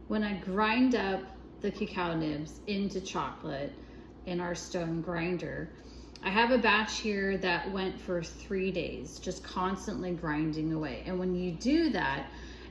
when I grind up the cacao nibs into chocolate in our stone grinder, I have a batch here that went for 3 days, just constantly grinding away. And when you do that,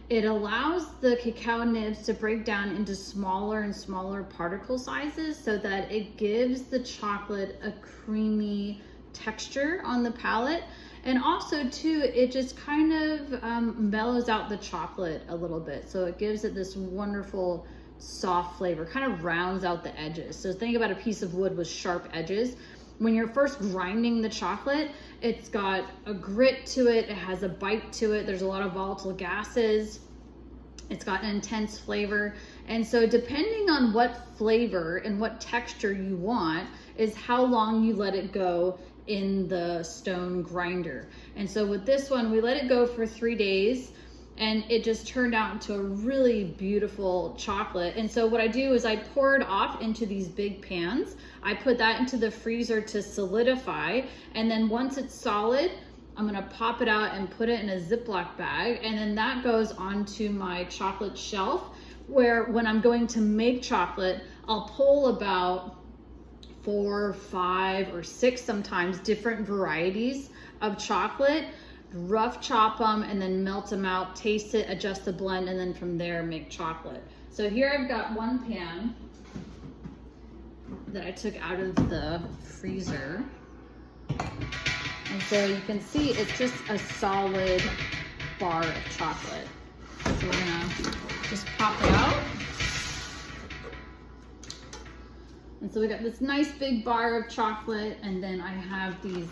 it allows the cacao nibs to break down into smaller and smaller particle sizes so that it gives the chocolate a creamy texture on the palate. And also too, it just kind of mellows out the chocolate a little bit. So it gives it this wonderful soft flavor, kind of rounds out the edges. So think about a piece of wood with sharp edges. When you're first grinding the chocolate, it's got a grit to it, it has a bite to it, there's a lot of volatile gases, it's got an intense flavor. And so depending on what flavor and what texture you want is how long you let it go in the stone grinder. And so with this one, we let it go for 3 days, and it just turned out into a really beautiful chocolate. And so what I do is I pour it off into these big pans. I put that into the freezer to solidify. And then once it's solid, I'm gonna pop it out and put it in a Ziploc bag. And then that goes onto my chocolate shelf, where when I'm going to make chocolate, I'll pull about 4, 5, or 6 sometimes different varieties of chocolate, rough chop them, and then melt them out, taste it, adjust the blend, and then from there make chocolate. So here I've got one pan that I took out of the freezer. And so you can see it's just a solid bar of chocolate. So we're gonna just pop it out. And so we got this nice big bar of chocolate, and then I have these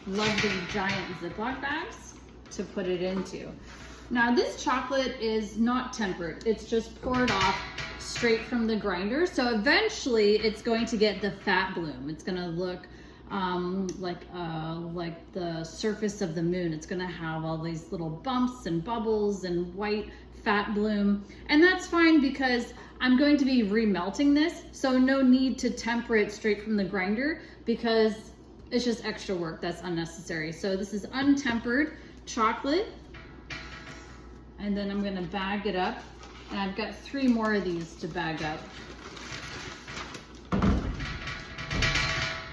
lovely giant Ziploc bags to put it into. Now this chocolate is not tempered, it's just poured off straight from the grinder. So eventually it's going to get the fat bloom. It's gonna look like the surface of the moon. It's gonna have all these little bumps and bubbles and white fat bloom. And that's fine because I'm going to be remelting this. So no need to temper it straight from the grinder because it's just extra work that's unnecessary. So this is untempered chocolate. And then I'm gonna bag it up. And I've got 3 more of these to bag up.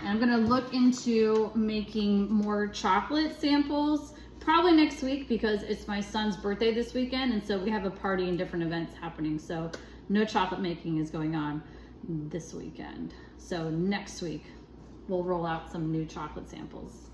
And I'm gonna look into making more chocolate samples probably next week because it's my son's birthday this weekend. And so we have a party and different events happening. So no chocolate making is going on this weekend. So next week, we'll roll out some new chocolate samples.